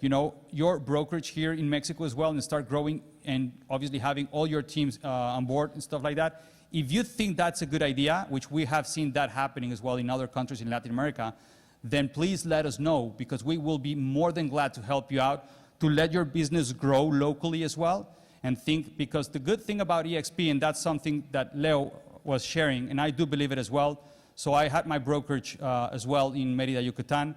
your brokerage here in Mexico as well and start growing and obviously having all your teams on board and stuff like that. If you think that's a good idea, which we have seen that happening as well in other countries in Latin America, then please let us know, because we will be more than glad to help you out to let your business grow locally as well. And think, because the good thing about EXP, and that's something that Leo was sharing, and I do believe it as well. So I had my brokerage as well in Mérida, Yucatan.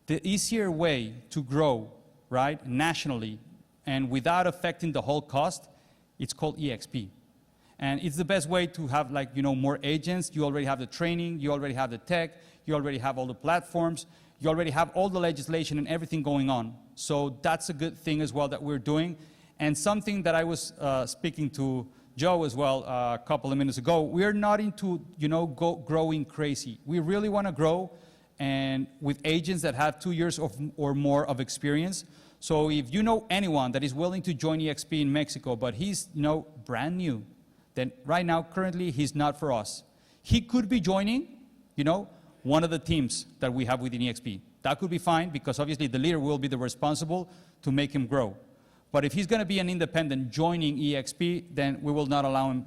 The easier way to grow, right, nationally, and without affecting the whole cost, it's called EXP. And it's the best way to have more agents. You already have the training, you already have the tech, you already have all the platforms, you already have all the legislation and everything going on. So that's a good thing as well that we're doing. And something that I was speaking to Joe as well a couple of minutes ago, we're not into growing crazy. We really want to grow, and with agents that have 2 years or more of experience. So if you know anyone that is willing to join EXP in Mexico, but he's brand new, then right now, currently, he's not for us. He could be joining, one of the teams that we have within EXP. That could be fine, because obviously the leader will be the responsible to make him grow. But if he's going to be an independent joining EXP, then we will not allow him,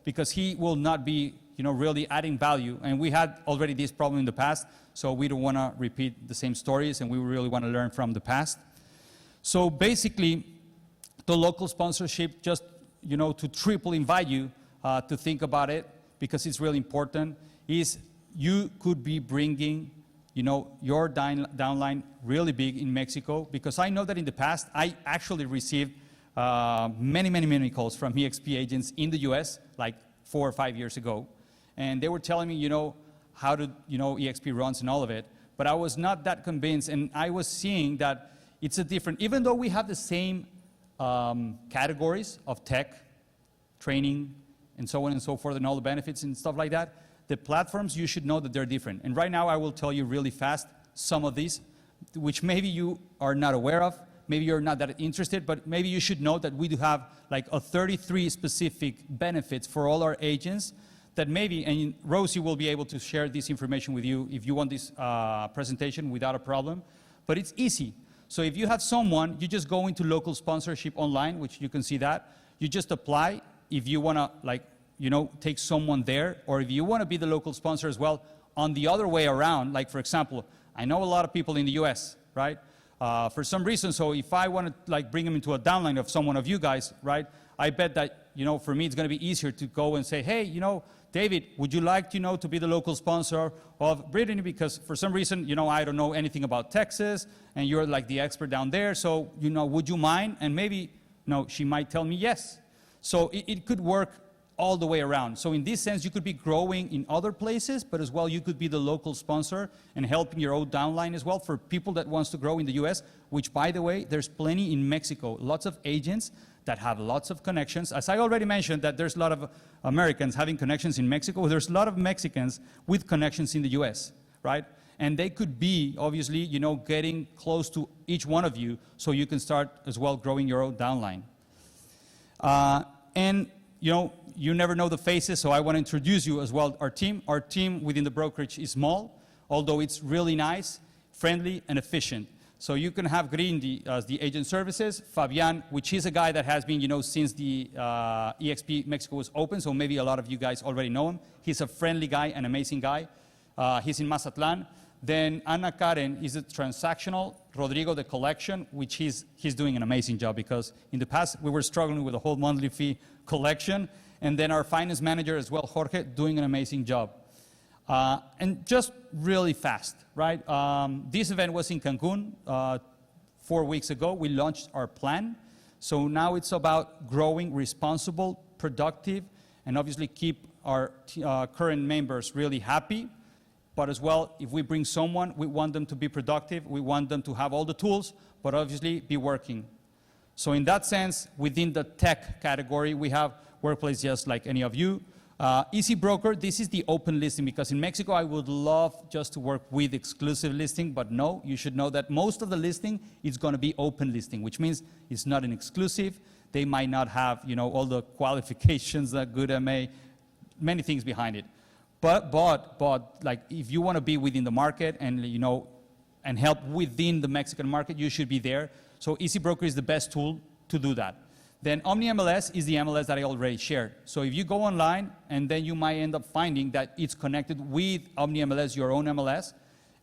because he will not be, really adding value. And we had already this problem in the past, so we don't want to repeat the same stories, and we really want to learn from the past. So basically, the local sponsorship, just to triple invite you to think about it, because it's really important, is you could be bringing, your downline really big in Mexico, because I know that in the past, I actually received many calls from EXP agents in the US, like 4 or 5 years ago. And they were telling me, how to, EXP runs and all of it. But I was not that convinced, and I was seeing that it's a different, even though we have the same categories of tech, training, and so on and so forth, and all the benefits and stuff like that, the platforms, you should know that they're different. And right now, I will tell you really fast some of these, which maybe you are not aware of, maybe you're not that interested, but maybe you should know that we do have like a 33 specific benefits for all our agents that maybe, and Rosie will be able to share this information with you if you want this presentation without a problem, but it's easy. So if you have someone, you just go into local sponsorship online, which you can see that, you just apply. If you want to take someone there, or if you want to be the local sponsor as well, on the other way around, like for example, I know a lot of people in the US, right? For some reason, so if I want to bring them into a downline of someone of you guys, right? I bet that, for me, it's going to be easier to go and say, hey, David, would you like, to be the local sponsor of Brittany? Because for some reason, I don't know anything about Texas, and you're like the expert down there, so, would you mind? And maybe, she might tell me yes. So it could work all the way around. So in this sense, you could be growing in other places, but as well, you could be the local sponsor and helping your own downline as well for people that wants to grow in the US, which, by the way, there's plenty in Mexico. Lots of agents that have lots of connections. As I already mentioned, that there's a lot of Americans having connections in Mexico. There's a lot of Mexicans with connections in the US, right? And they could be, obviously, you know, getting close to each one of you so you can start as well growing your own downline. And, you know, you never know the faces, so I want to introduce you as well. Our team within the brokerage is small, although it's really nice, friendly, and efficient. So you can have Green as the agent services, Fabian, which is a guy that has been, you know, since the EXP Mexico was open, so maybe a lot of you guys already know him. He's a friendly guy, an amazing guy. He's in Mazatlan. Then Ana Karen is a transactional, Rodrigo the collection, which he's doing an amazing job because in the past we were struggling with the whole monthly fee collection. And then our finance manager as well, Jorge, doing an amazing job. And just really fast, right? This event was in Cancun 4 weeks ago. We launched our plan. So now it's about growing responsible, productive, and obviously keep our current members really happy. But as well, if we bring someone, we want them to be productive. We want them to have all the tools, but obviously be working. So in that sense, within the tech category, we have workplace just like any of you. Easy Broker, this is the open listing because in Mexico, I would love just to work with exclusive listing, but no, you should know that most of the listing is going to be open listing, which means it's not an exclusive. They might not have, you know, all the qualifications, that good MA, many things behind it. But like if you want to be within the market and, you know, and help within the Mexican market, you should be there. So Easy Broker is the best tool to do that. Then Omni MLS is the MLS that I already shared. So if you go online, and then you might end up finding that it's connected with Omni MLS, your own MLS,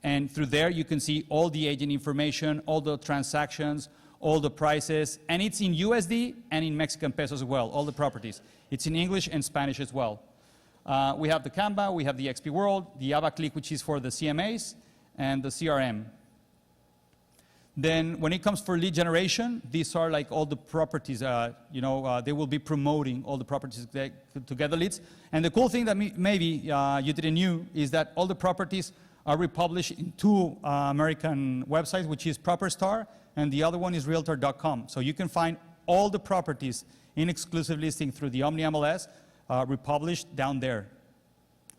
and through there you can see all the agent information, all the transactions, all the prices, and it's in USD and in Mexican pesos as well, all the properties. It's in English and Spanish as well. We have the Canva, we have the XP World, the AvaClick, which is for the CMAs, and the CRM. Then when it comes for lead generation, these are like all the properties, you know, they will be promoting all the properties to get the leads. And the cool thing that maybe you didn't know is that all the properties are republished in two American websites, which is ProperStar, and the other one is Realtor.com. So you can find all the properties in exclusive listing through the Omni MLS republished down there.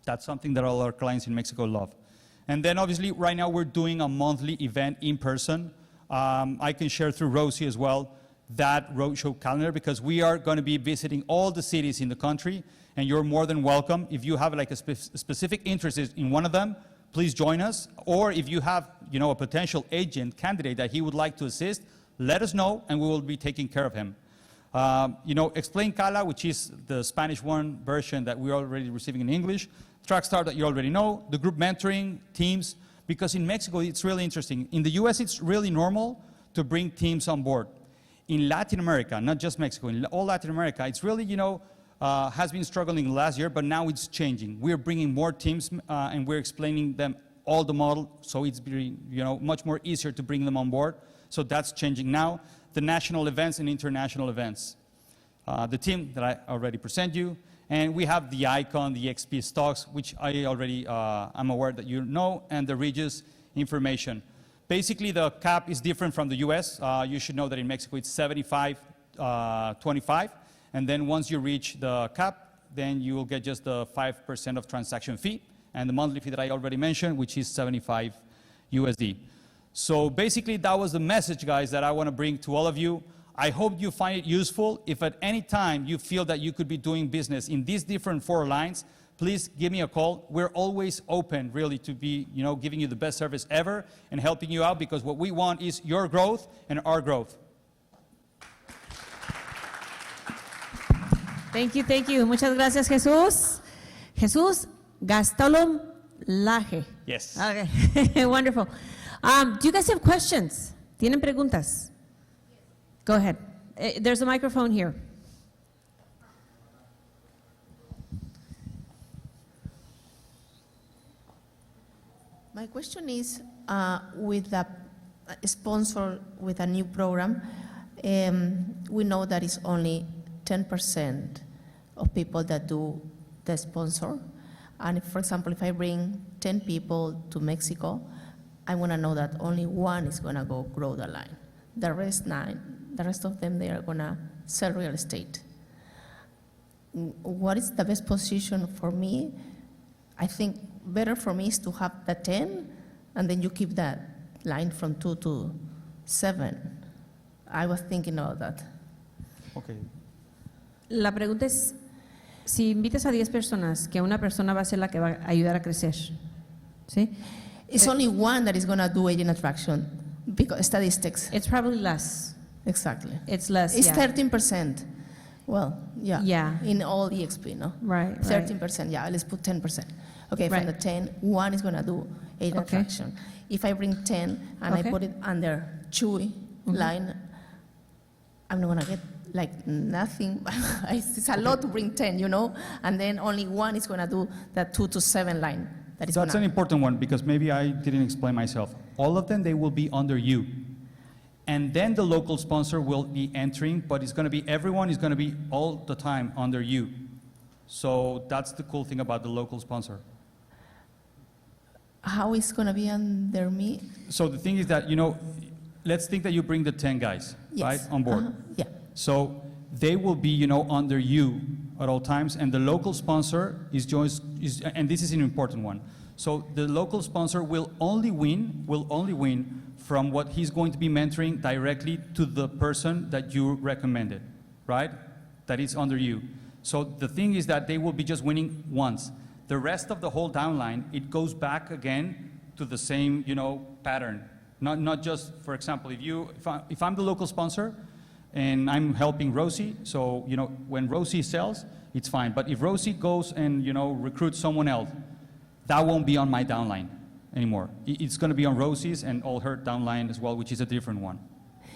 That's something that all our clients in Mexico love. And then obviously right now we're doing a monthly event in person. I can share through Rosie as well that roadshow calendar because we are going to be visiting all the cities in the country, and you're more than welcome. If you have like a specific interest in one of them, please join us. Or if you have, you know, a potential agent candidate that he would like to assist, let us know and we will be taking care of him. You know, Explain Cala, which is the Spanish one version that we're already receiving in English, Trackstar that you already know, the group mentoring, teams, because in Mexico it's really interesting. In the US it's really normal to bring teams on board. In Latin America, not just Mexico, in all Latin America, it's really, you know, has been struggling last year, but now it's changing. We're bringing more teams and we're explaining them all the model, so it's, you know, much more easier to bring them on board. So that's changing now. The national events and international events. The team that I already present you. And we have the icon, the XP stocks, which I already am aware that you know, and the Regis information. Basically, the cap is different from the US. You should know that in Mexico it's 75-25. And then once you reach the cap, then you will get just the 5% of transaction fee. And the monthly fee that I already mentioned, which is 75 USD. So basically, that was the message, guys, that I want to bring to all of you. I hope you find it useful. If at any time you feel that you could be doing business in these different 4 lines, please give me a call. We're always open, really, to be, you know, giving you the best service ever and helping you out because what we want is your growth and our growth. Thank you, thank you. Muchas gracias, Jesús. Jesús Gastelum Laje. Yes. Okay, wonderful. Do you guys have questions? ¿Tienen preguntas? Go ahead. There's a microphone here. My question is, with a sponsor with a new program, we know that it's only 10% of people that do the sponsor. And if, for example, if I bring 10 people to Mexico, I want to know that only one is going to go grow the line. The rest of them, they are going to sell real estate. What is the best position for me? I think better for me is to have the 10, and then you keep that line from 2 to 7. I was thinking about that. Okay. La pregunta es, si invitas a 10 personas, que una persona va a ser la que va a ayudar a crecer, ¿sí? It's only one that is going to do agent attraction because statistics. It's probably less. Exactly. It's less, It's yeah. 13%. Well, yeah. Yeah. In all EXP, no? Right, 13%, yeah, let's put 10%. Okay, from Right. the 10, one is going to do agent Okay. attraction. If I bring 10 and Okay. I put it under Chewy line, I'm not going to get like nothing. It's a lot to bring 10, you know? And then only one is going to do that 2 to 7 line. That is That's an gonna, important one because maybe I didn't explain myself. All of them, they will be under you. And then the local sponsor will be entering, but it's going to be, everyone is going to be all the time under you. So that's the cool thing about the local sponsor. how is going to be under me? So the thing is that, you know, let's think that you bring the 10 guys, Yes. right, on board. Yeah. So they will be, you know, under you at all times, and the local sponsor and this is an important one. So the local sponsor will only win from what he's going to be mentoring directly to the person that you recommended, right? That is under you. So the thing is that they will be just winning once. The rest of the whole downline, it goes back again to the same, you know, pattern. Not just, for example, if I'm the local sponsor and I'm helping Rosie, so, you know, when Rosie sells, it's fine. But if Rosie goes and, you know, recruits someone else, that won't be on my downline anymore. It's going to be on Rosie's and all her downline as well, which is a different one.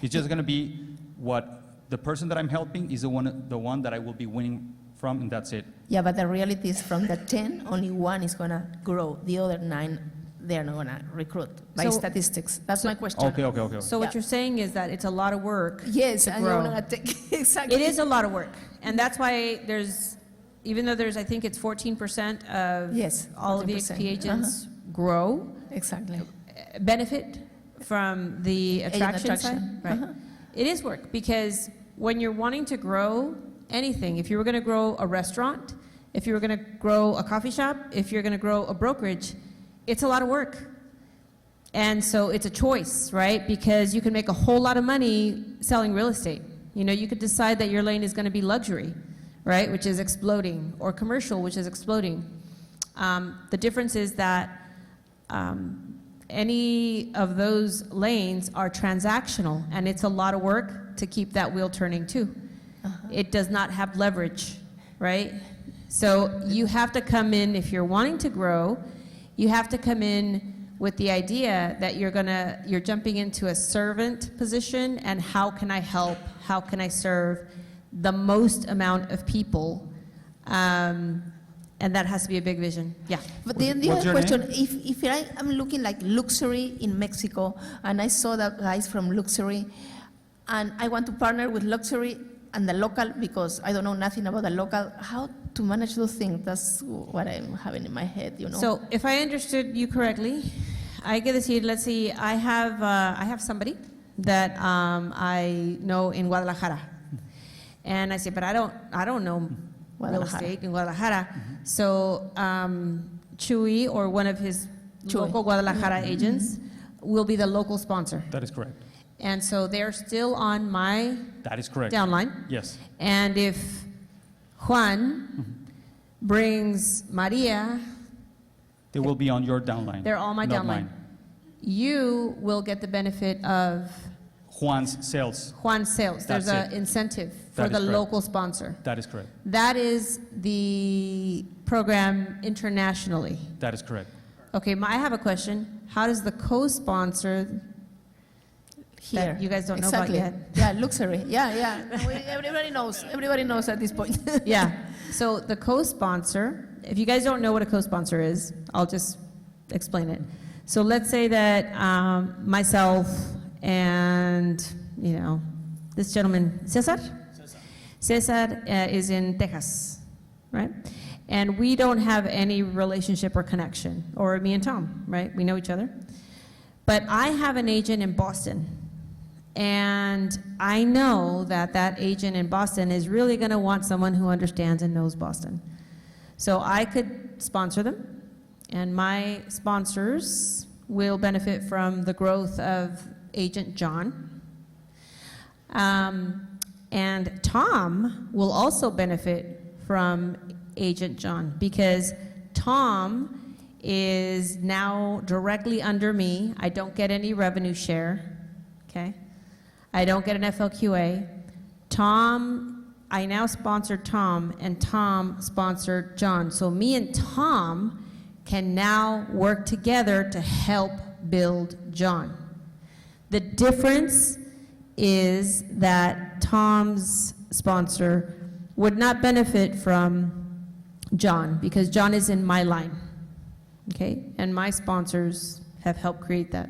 It's just going to be what the person that I'm helping is the one that I will be winning from, and that's it. Yeah, but the reality is from the 10, only one is going to grow. The other 9, they're not going to recruit by So- statistics. That's my question. Okay. So what Yeah. you're saying is that it's a lot of work. Yes, to and grow. you're going to take, exactly. It is a lot of work, and that's why even though I think it's 14% of Yes, all of the 14%. XP agents grow, Exactly. benefit from the Agent attraction side. attraction. Right. Uh-huh. It is work because when you're wanting to grow anything, if you were going to grow a restaurant, if you were going to grow a coffee shop, if you're going to grow a brokerage, it's a lot of work. And so it's a choice, right? Because you can make a whole lot of money selling real estate. You know, you could decide that your lane is going to be luxury, right, which is exploding, or commercial, which is exploding. The difference is that any of those lanes are transactional, and it's a lot of work to keep that wheel turning too. It does not have leverage, right? So you have to come in, if you're wanting to grow, you have to come in with the idea that you're jumping into a servant position, and how can I help, how can I serve the most amount of people, and that has to be a big vision. Yeah. But the What's other your question, name? if I'm looking like luxury in Mexico, and I saw that guys from luxury, and I want to partner with luxury and the local because I don't know nothing about the local, how to manage those things? That's what I'm having in my head, you know. So if I understood you correctly, I get to see, let's see, I have somebody that I know in Guadalajara. And I say, but I don't know real Guadalajara. estate in Guadalajara. So Chuy, or one of his local Guadalajara agents, will be the local sponsor. That is correct. And so they're still on my That is correct. downline. Yes. And if Juan brings Maria, They will be on your downline. they're all my not downline. mine. You will get the benefit of Juan's sales. Juan's sales. There's That's an it. incentive for That is the correct. local sponsor. That is correct. That is the program internationally. That is correct. Okay, I have a question. How does the co-sponsor Here. that you guys don't exactly. know about yet? Yeah, luxury. Yeah. Everybody knows. Everybody knows at this point. Yeah. So the co-sponsor, if you guys don't know what a co-sponsor is, I'll just explain it. So let's say that myself and, this gentleman, Cesar? Cesar is in Texas, right? And we don't have any relationship or connection, or me and Tom, right? We know each other. But I have an agent in Boston, and I know that that agent in Boston is really going to want someone who understands and knows Boston. So I could sponsor them, and my sponsors will benefit from the growth of Agent John. And Tom will also benefit from Agent John, because Tom is now directly under me. I don't get any revenue share, okay? I don't get an FLQA. Tom, I now sponsor Tom, and Tom sponsored John. So me and Tom can now work together to help build John. The difference is that Tom's sponsor would not benefit from John, because John is in my line, okay? And my sponsors have helped create that.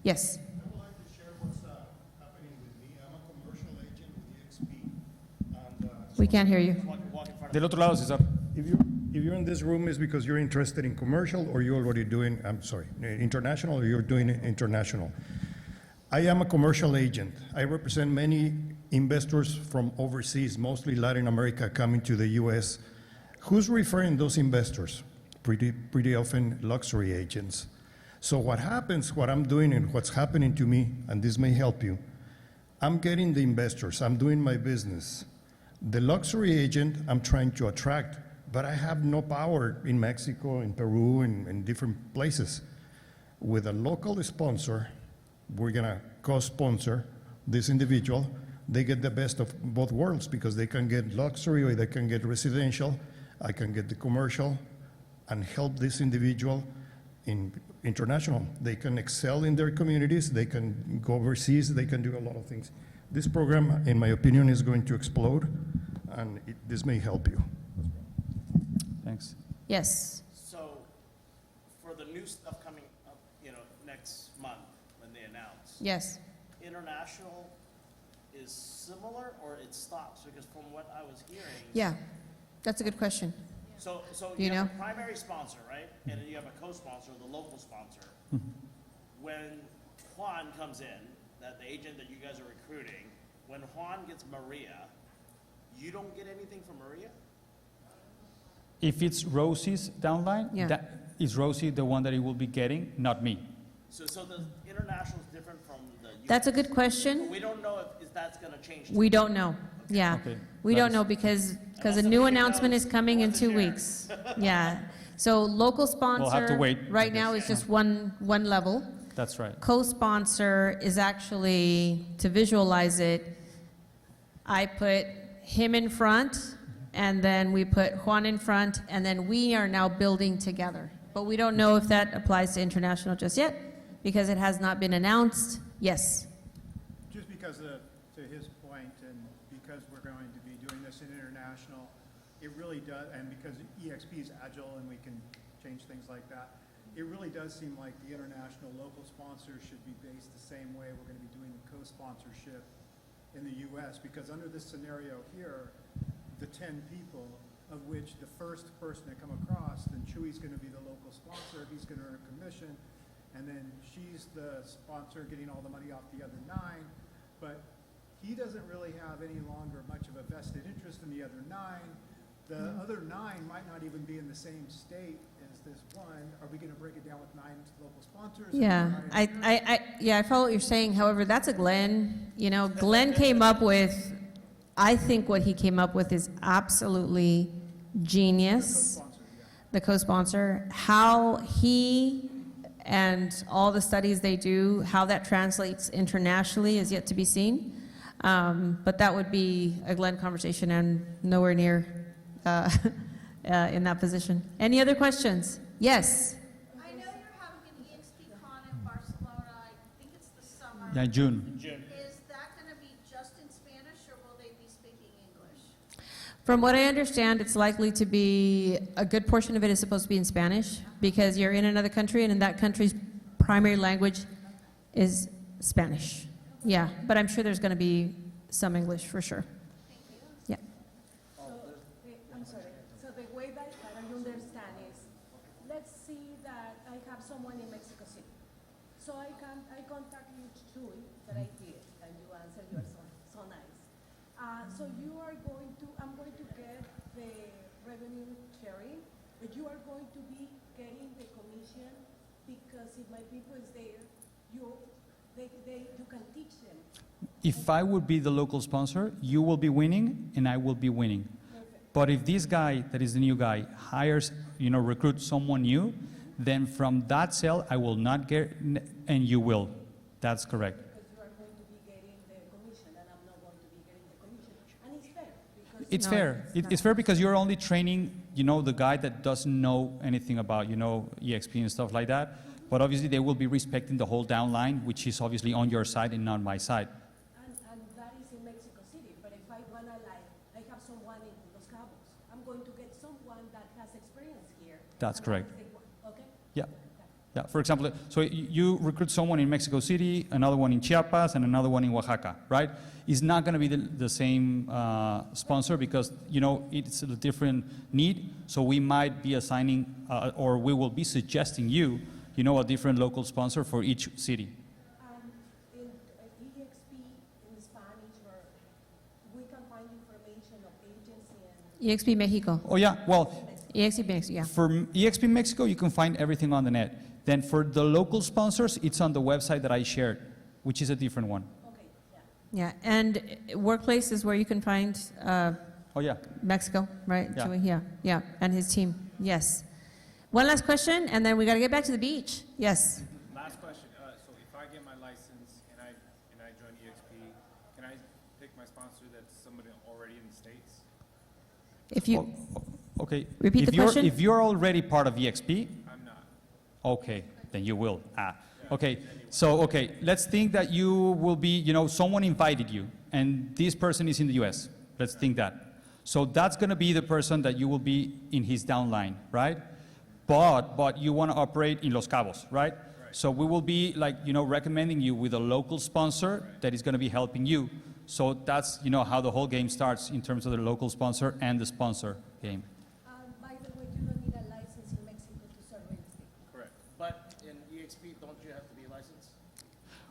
Yes? I would like to share what's happening with me. I'm a commercial agent with EXP. And, We can't hear you. Del otro lado, Cesar. if you're in this room, it's because you're interested in commercial, or you're already doing, international, or you're doing international. I am a commercial agent. I represent many investors from overseas, mostly Latin America, coming to the U.S. Who's referring those investors? Pretty often luxury agents. So what happens, what I'm doing and what's happening to me, and this may help you, I'm getting the investors, I'm doing my business. The luxury agent I'm trying to attract, but I have no power in Mexico, in Peru, in different places. With a local sponsor, we're gonna co-sponsor this individual. They get the best of both worlds, because they can get luxury or they can get residential. I can get the commercial and help this individual in international. They can excel in their communities, they can go overseas, they can do a lot of things. This program, in my opinion, is going to explode, and this may help you. Thanks. Yes. So, for the new stuff coming up, next month when they announce, Yes. international is similar or it stops? Because from what I was hearing, Yeah, that's a good question. so You you have know? a primary sponsor, right? And then you have a co-sponsor, the local sponsor. When Juan comes in, that the agent that you guys are recruiting, when Juan gets Maria, you don't get anything from Maria? If it's Rosie's downline, Yeah. that is Rosie the one that he will be getting, not me. So the international is different from the US. That's a good But question. we don't know if that's going to change. We don't know. Yeah. Okay. We That don't is- know because a Unless new somebody announcement knows, is coming I in wasn't 2 sure. weeks. Yeah. So local sponsor. have to wait, I Right guess. now is just one level. That's right. Co-sponsor is actually, to visualize it, I put him in front, and then we put Juan in front, and then we are now building together. But we don't know if that applies to international just yet, because it has not been announced. Yes. Just because to his point, and because we're going to be doing this in international, it really does, and because EXP is agile and we can change things like that, it really does seem like the international local sponsors should be based the same way we're going to be doing the co-sponsorship in the U.S. Because under this scenario here, the 10 people, of which the first person to come across, then Chewy's going to be the local sponsor, he's going to earn a commission, and then she's the sponsor getting all the money off the other 9, but he doesn't really have any longer much of a vested interest in the other 9. The other 9 might not even be in the same state as this one. Are we going to break it down with 9 local sponsors? Yeah, I follow what you're saying. However, that's a Glenn. Glenn came up with, I think what he came up with is absolutely genius. Co-sponsor, yeah. The co-sponsor, how he and all the studies they do, how that translates internationally is yet to be seen. But that would be a Glenn conversation and nowhere near in that position. Any other questions? Yes. I know you're having an EXP con in Barcelona, I think it's the summer. Yeah, June. Is that going to be just in Spanish, or will they be speaking English? From what I understand, it's likely to be, a good portion of it is supposed to be in Spanish, because you're in another country, and in that country's primary language is Spanish. Yeah, but I'm sure there's going to be some English for sure. Yeah. I'm sorry. So the way that I understand is, let's see that I have someone in Mexico City. So I contact you too, that I did, and you answer, you're so nice. So I'm going to get the revenue sharing, but you are going to be getting the commission, because if my people is there, you can teach them. If I would be the local sponsor, you will be winning and I will be winning. But if this guy, that is the new guy, hires, recruits someone new, then from that sale, I will not get, and you will. That's correct. Because you are going to be getting the commission, and I'm not going to be getting the commission. And it's fair. Because It's No, fair. It's fair because you're only training, the guy that doesn't know anything about, EXP and stuff like that. But obviously they will be respecting the whole downline, which is obviously on your side and not my side. And that is in Mexico City. But if I want to, I have someone in Los Cabos, I'm going to get someone that has experience here. That's And correct. that is okay? Yeah. Yeah. For example, so you recruit someone in Mexico City, another one in Chiapas, and another one in Oaxaca, right? It's not going to be the same sponsor because, it's a different need. So we might be assigning, or we will be suggesting you, a different local sponsor for each city. In EXP in Spanish, or we can find information of agency and EXP Mexico. Oh yeah, well, EXP Mexico, yeah. for EXP Mexico, you can find everything on the net. Then for the local sponsors, it's on the website that I shared, which is a different one. okay, yeah. Yeah, and workplace is where you can find Oh yeah. Mexico, right? Yeah. Joey? Yeah, and his team, yes. One last question, and then we got to get back to the beach. Yes. Last question. So if I get my license and I join EXP, can I pick my sponsor that's somebody already in the States? If you, Okay. Repeat the question? If you're already part of EXP, I'm not. okay, then you will. Okay. So, okay, let's think that you will be, someone invited you, and this person is in the US. Let's think that. So that's going to be the person that you will be in his downline, right? But you want to operate in Los Cabos, right? So we will be recommending you with a local sponsor that is going to be helping you. So that's, how the whole game starts in terms of the local sponsor and the sponsor game. By the way, you don't need a license in Mexico to serve real estate. Correct. But in EXP, don't you have to be licensed?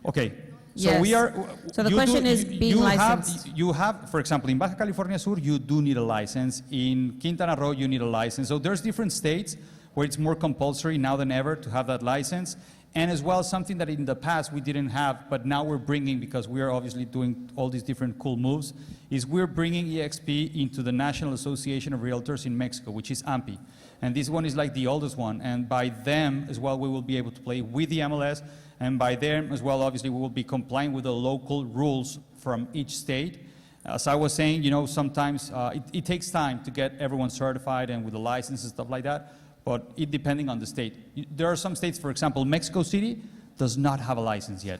Okay. So Yes. we are. So the question is being licensed. You have, for example, in Baja California Sur, you do need a license. In Quintana Roo, you need a license. So there's different states where it's more compulsory now than ever to have that license. And as well, something that in the past we didn't have, but now we're bringing, because we are obviously doing all these different cool moves, is we're bringing EXP into the National Association of Realtors in Mexico, which is AMPI. And this one is like the oldest one. And by them as well, we will be able to play with the MLS. And by them as well, obviously, we will be complying with the local rules from each state. As I was saying, sometimes it takes time to get everyone certified and with the license and stuff like that. But it depending on the state. There are some states, for example, Mexico City does not have a license yet.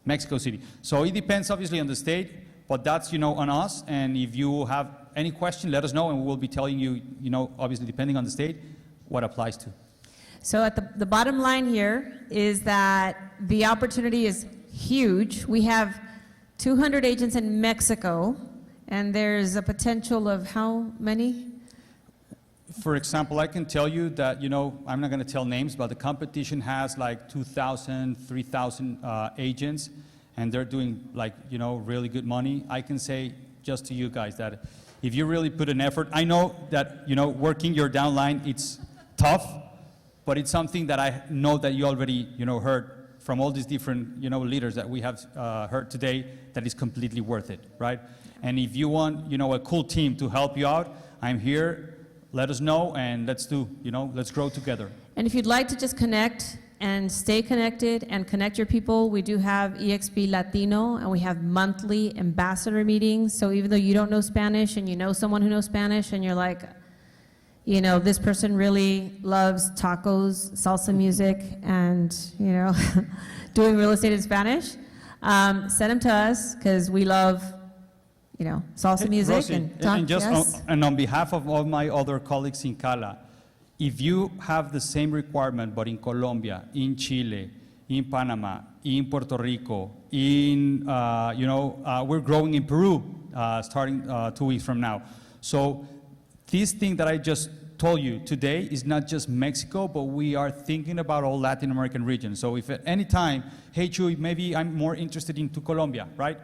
Mexico City. So it depends obviously on the state, but that's, on us. And if you have any question, let us know and we will be telling you, obviously depending on the state, what applies to. So at the bottom line here is that the opportunity is huge. We have 200 agents in Mexico, and there's a potential of how many? For example, I can tell you that, I'm not going to tell names, but the competition has like 2,000, 3,000 agents, and they're doing really good money. I can say just to you guys that if you really put an effort, I know that, working your downline, it's tough, but it's something that I know that you already, heard from all these different, leaders that we have heard today, that is completely worth it, right? And if you want, a cool team to help you out, I'm here. Let us know, and let's grow together. And if you'd like to just connect and stay connected and connect your people, we do have EXP Latino, and we have monthly ambassador meetings. So even though you don't know Spanish and you know someone who knows Spanish and you're like, this person really loves tacos, salsa music, and, doing real estate in Spanish, send them to us because we love salsa music Rosie, and yes. and on behalf of all my other colleagues in CALA, if you have the same requirement, but in Colombia, in Chile, in Panama, in Puerto Rico, we're growing in Peru starting 2 weeks from now. So this thing that I just told you today is not just Mexico, but we are thinking about all Latin American regions. So if at any time, hey Chuy, maybe I'm more interested into Colombia, right?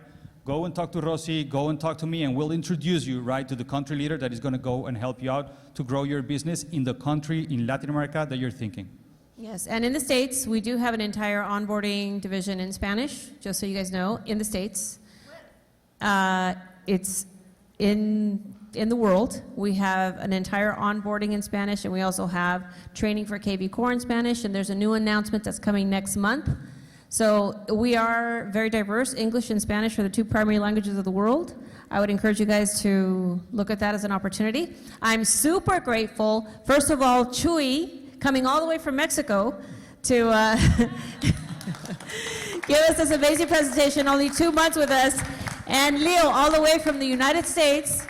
Go and talk to Rosy, go and talk to me, and we'll introduce you, right, to the country leader that is going to go and help you out to grow your business in the country in Latin America that you're thinking. Yes, and in the States, we do have an entire onboarding division in Spanish, just so you guys know, in the States. It's in the world. We have an entire onboarding in Spanish, and we also have training for KV Core in Spanish, and there's a new announcement that's coming next month. So we are very diverse. English and Spanish are the two primary languages of the world. I would encourage you guys to look at that as an opportunity. I'm super grateful, first of all, Chuy, coming all the way from Mexico to give us this amazing presentation, only 2 months with us, and Leo, all the way from the United States,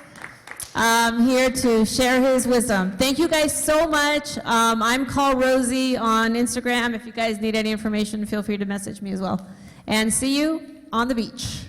here to share his wisdom. Thank you guys so much. I'm Call Rosie on Instagram. If you guys need any information, feel free to message me as well. And see you on the beach.